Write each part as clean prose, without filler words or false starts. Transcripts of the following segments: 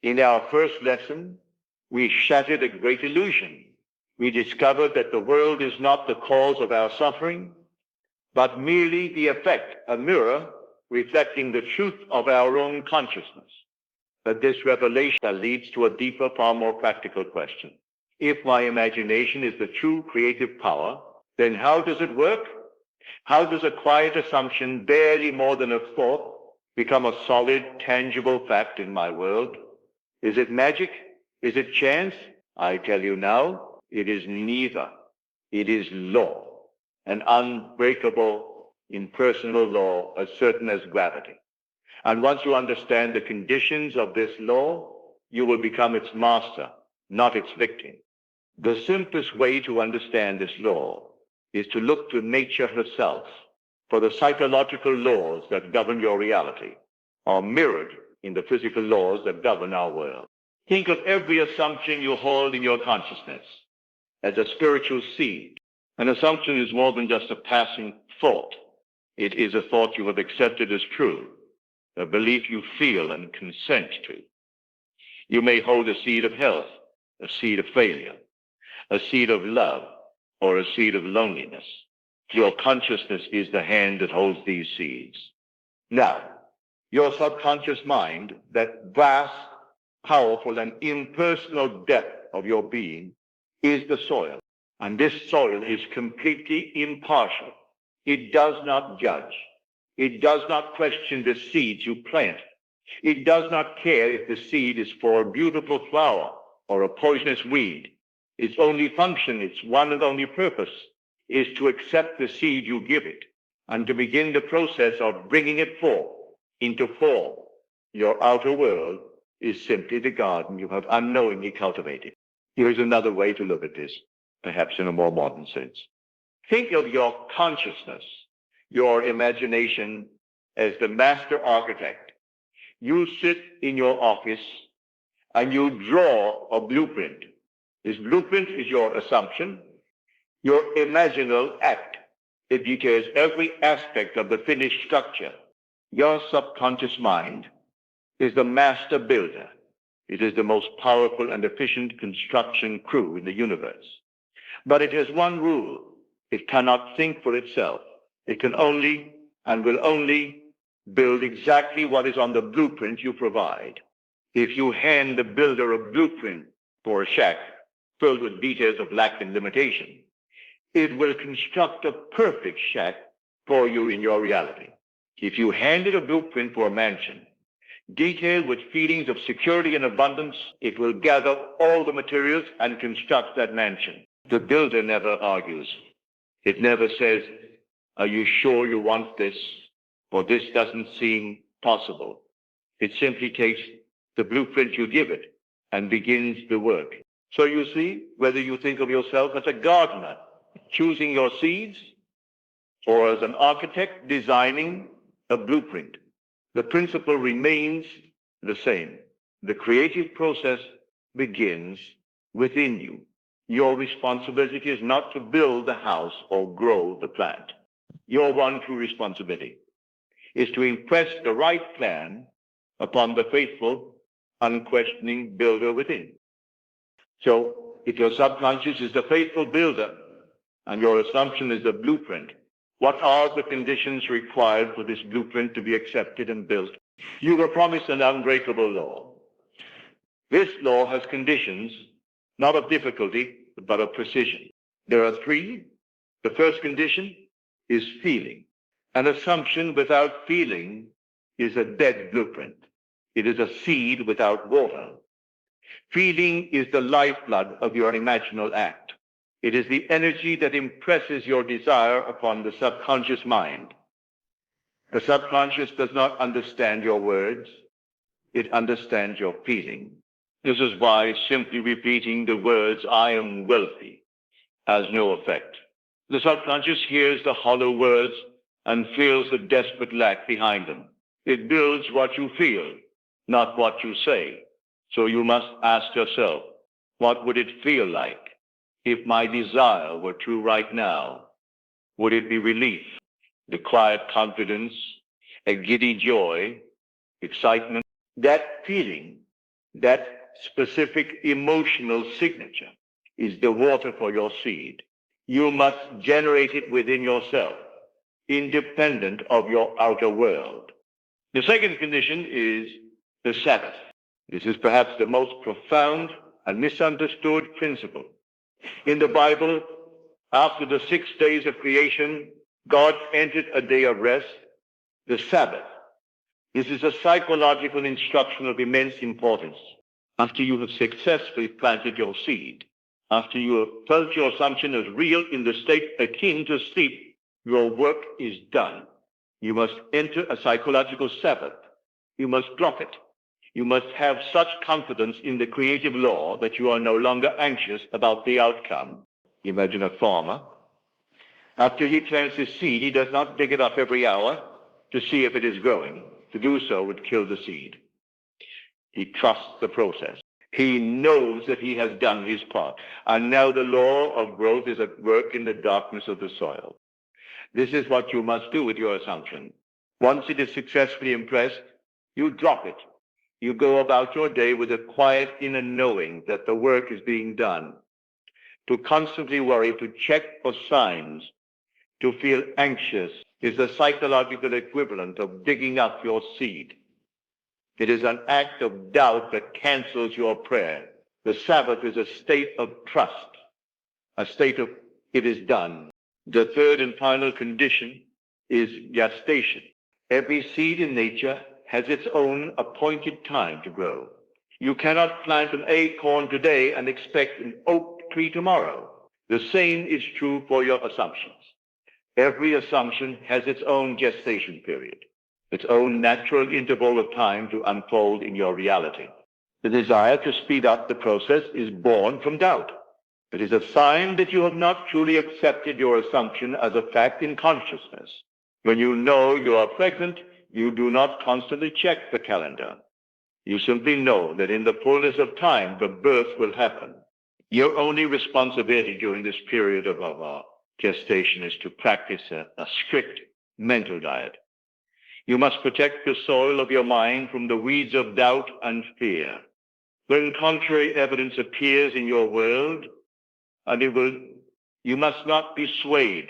In our first lesson, we shattered a great illusion. We discovered that the world is not the cause of our suffering, but merely the effect, a mirror reflecting the truth of our own consciousness. But this revelation leads to a deeper, far more practical question. If my imagination is the true creative power, then how does it work? How does a quiet assumption, barely more than a thought, become a solid, tangible fact in my world? Is it magic? Is it chance? I tell you now, it is neither. It is law, an unbreakable, impersonal law as certain as gravity. And once you understand the conditions of this law, you will become its master, not its victim. The simplest way to understand this law is to look to nature herself, for the psychological laws that govern your reality are mirrored in the physical laws that govern our world. Think of every assumption you hold in your consciousness as a spiritual seed. An assumption is more than just a passing thought. It is a thought you have accepted as true, a belief you feel and consent to. You may hold a seed of health, a seed of failure, a seed of love, or a seed of loneliness. Your consciousness is the hand that holds these seeds. Now, your subconscious mind, that vast, powerful, and impersonal depth of your being, is the soil. And this soil is completely impartial. It does not judge. It does not question the seeds you plant. It does not care if the seed is for a beautiful flower or a poisonous weed. Its only function, its one and only purpose, is to accept the seed you give it and to begin the process of bringing it forth into form. Your outer world is simply the garden you have unknowingly cultivated. Here is another way to look at this, perhaps in a more modern sense. Think of your consciousness, your imagination, as the master architect. You sit in your office and you draw a blueprint. This blueprint is your assumption, your imaginal act. It details every aspect of the finished structure. Your subconscious mind is the master builder. It is the most powerful and efficient construction crew in the universe. But it has one rule. It cannot think for itself. It can only and will only build exactly what is on the blueprint you provide. If you hand the builder a blueprint for a shack filled with details of lack and limitation, it will construct a perfect shack for you in your reality. If you hand it a blueprint for a mansion, detailed with feelings of security and abundance, it will gather all the materials and construct that mansion. The builder never argues. It never says, "Are you sure you want this?" or "This doesn't seem possible." It simply takes the blueprint you give it and begins the work. So you see, whether you think of yourself as a gardener choosing your seeds or as an architect designing a blueprint, the principle remains the same. The creative process begins within you. Your responsibility is not to build the house or grow the plant. Your one true responsibility is to impress the right plan upon the faithful, unquestioning builder within. So if your subconscious is the faithful builder and your assumption is the blueprint, what are the conditions required for this blueprint to be accepted and built? You were promised an unbreakable law. This law has conditions, not of difficulty, but of precision. There are three. The first condition is feeling. An assumption without feeling is a dead blueprint. It is a seed without water. Feeling is the lifeblood of your imaginal act. It is the energy that impresses your desire upon the subconscious mind. The subconscious does not understand your words. It understands your feeling. This is why simply repeating the words, "I am wealthy," has no effect. The subconscious hears the hollow words and feels the desperate lack behind them. It builds what you feel, not what you say. So you must ask yourself, what would it feel like if my desire were true right now? Would it be relief, the quiet confidence, a giddy joy, excitement? That feeling That specific emotional signature is the water for your seed. You must generate it within yourself, independent of your outer world. The second condition is the Sabbath. This is perhaps the most profound and misunderstood principle. In the Bible, after the 6 days of creation, God entered a day of rest, the Sabbath. This is a psychological instruction of immense importance. After you have successfully planted your seed, after you have felt your assumption as real in the state akin to sleep, your work is done. You must enter a psychological Sabbath. You must drop it. You must have such confidence in the creative law that you are no longer anxious about the outcome. Imagine a farmer. After he plants his seed, he does not dig it up every hour to see if it is growing. To do so would kill the seed. He trusts the process. He knows that he has done his part. And now the law of growth is at work in the darkness of the soil. This is what you must do with your assumption. Once it is successfully impressed, you drop it. You go about your day with a quiet inner knowing that the work is being done. To constantly worry, to check for signs, to feel anxious is the psychological equivalent of digging up your seed. It is an act of doubt that cancels your prayer. The Sabbath is a state of trust, a state of it is done. The third and final condition is gestation. Every seed in nature has its own appointed time to grow. You cannot plant an acorn today and expect an oak tree tomorrow. The same is true for your assumptions. Every assumption has its own gestation period, its own natural interval of time to unfold in your reality. The desire to speed up the process is born from doubt. It is a sign that you have not truly accepted your assumption as a fact in consciousness. When you know you are pregnant, you do not constantly check the calendar. You simply know that in the fullness of time, the birth will happen. Your only responsibility during this period of gestation is to practice a strict mental diet. You must protect the soil of your mind from the weeds of doubt and fear. When contrary evidence appears in your world, you must not be swayed.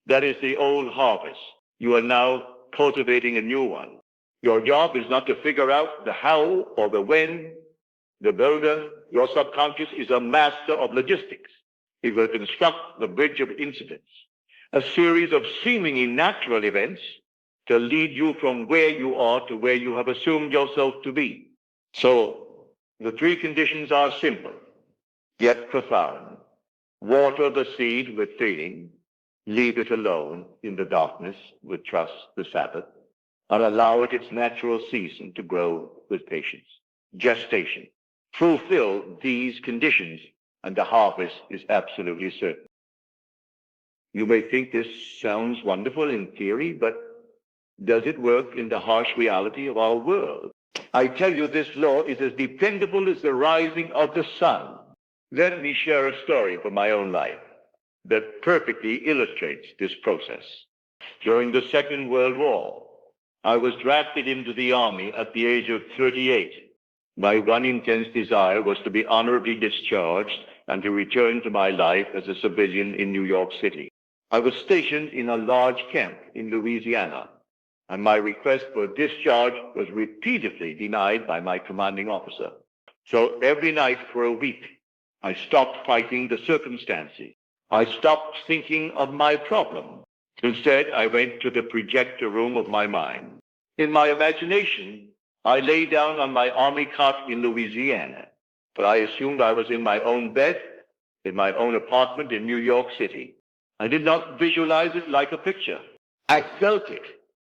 That is the old harvest. You are now cultivating a new one. Your job is not to figure out the how or the when. The builder, your subconscious, is a master of logistics. It will construct the bridge of incidents, a series of seemingly natural events to lead you from where you are to where you have assumed yourself to be. So the three conditions are simple, yet profound. Water the seed with feeling, leave it alone in the darkness with trust, the Sabbath, and allow it its natural season to grow with patience. Gestation. Fulfill these conditions, and the harvest is absolutely certain. You may think this sounds wonderful in theory, but does it work in the harsh reality of our world? I tell you, this law is as dependable as the rising of the sun. Let me share a story from my own life that perfectly illustrates this process. During the Second World War, I was drafted into the army at the age of 38. My one intense desire was to be honorably discharged and to return to my life as a civilian in New York City. I was stationed in a large camp in Louisiana, and my request for discharge was repeatedly denied by my commanding officer. So every night for a week, I stopped fighting the circumstances. I stopped thinking of my problem. Instead, I went to the projector room of my mind. In my imagination, I lay down on my army cot in Louisiana, but I assumed I was in my own bed, in my own apartment in New York City. I did not visualize it like a picture. I felt it.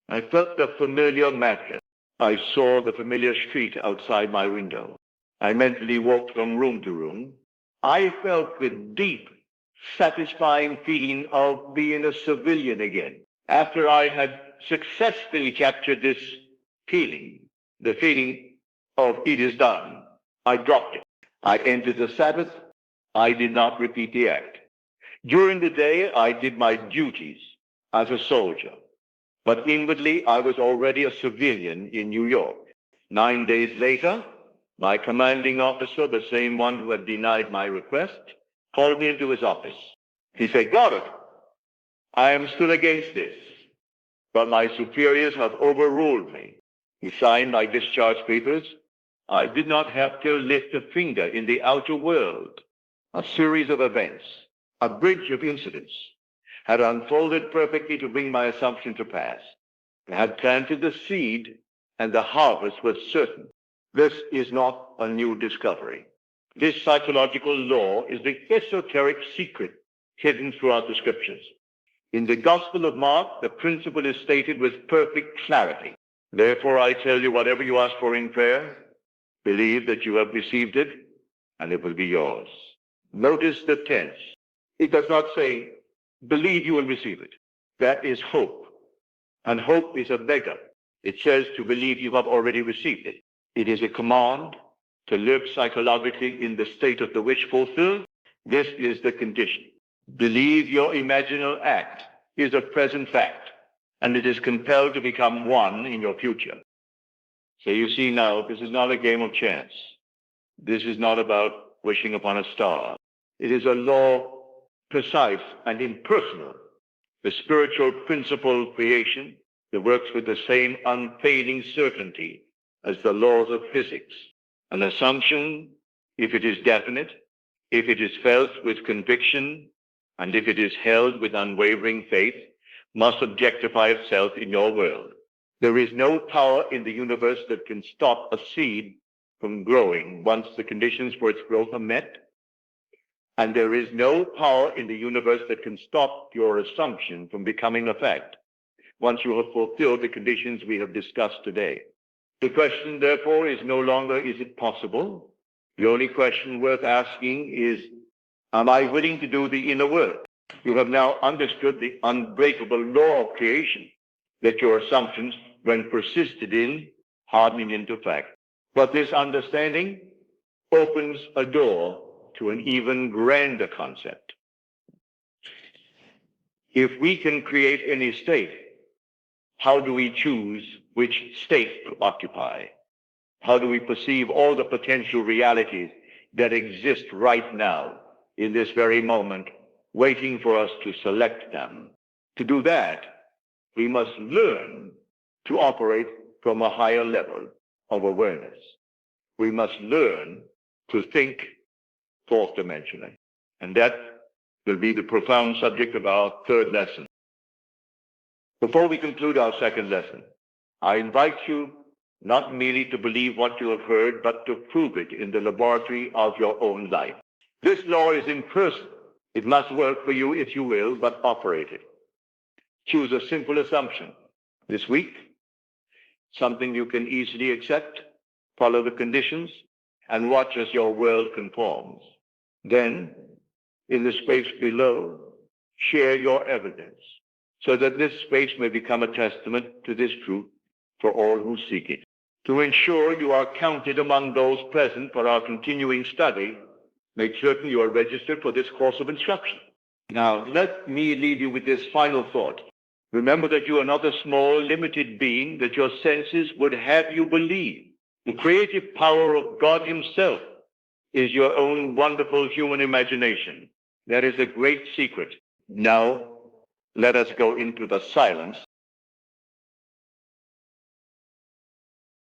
I felt the familiar mattress. I saw the familiar street outside my window. I mentally walked from room to room. I felt the deep, satisfying feeling of being a civilian again. After I had successfully captured this feeling, the feeling of it is done, I dropped it. I entered the Sabbath. I did not repeat the act. During the day, I did my duties as a soldier, but inwardly, I was already a civilian in New York. 9 days later, My commanding officer, the same one who had denied my request, called me into his office. He said, "Goddard, I am still against this, but my superiors have overruled me." He signed my discharge papers. I did not have to lift a finger in the outer world. A series of events, a bridge of incidents, had unfolded perfectly to bring my assumption to pass. I had planted the seed, and the harvest was certain. This is not a new discovery. This psychological law is the esoteric secret hidden throughout the scriptures. In the Gospel of Mark, the principle is stated with perfect clarity. "Therefore I tell you, whatever you ask for in prayer, believe that you have received it, and it will be yours." Notice the tense. It does not say, "Believe you will receive it." That is hope. And hope is a beggar. It says to believe you have already received it. It is a command to live psychologically in the state of the wish fulfilled. This is the condition. Believe your imaginal act is a present fact, and it is compelled to become one in your future. So you see now, this is not a game of chance. This is not about wishing upon a star. It is a law precise and impersonal, the spiritual principle of creation that works with the same unfailing certainty as the laws of physics. An assumption, if it is definite, if it is felt with conviction, and if it is held with unwavering faith, must objectify itself in your world. There is no power in the universe that can stop a seed from growing once the conditions for its growth are met. And there is no power in the universe that can stop your assumption from becoming a fact once you have fulfilled the conditions we have discussed today. The question, therefore, is no longer, is it possible? The only question worth asking is, am I willing to do the inner work? You have now understood the unbreakable law of creation, that your assumptions, when persisted in, harden into fact. But this understanding opens a door to an even grander concept. If we can create any state, how do we choose which state to occupy? How do we perceive all the potential realities that exist right now in this very moment, waiting for us to select them? To do that, we must learn to operate from a higher level of awareness. We must learn to think fourth dimensionally. And that will be the profound subject of our third lesson. Before we conclude our second lesson, I invite you not merely to believe what you have heard, but to prove it in the laboratory of your own life. This law is impersonal. It must work for you if you will, but operate it. Choose a simple assumption this week, something you can easily accept, follow the conditions, and watch as your world conforms. Then, in the space below, share your evidence, so that this space may become a testament to this truth for all who seek it. To ensure you are counted among those present for our continuing study, make certain you are registered for this course of instruction. Now, let me leave you with this final thought. Remember that you are not a small, limited being that your senses would have you believe. The creative power of God himself is your own wonderful human imagination. That is a great secret. Now, let us go into the silence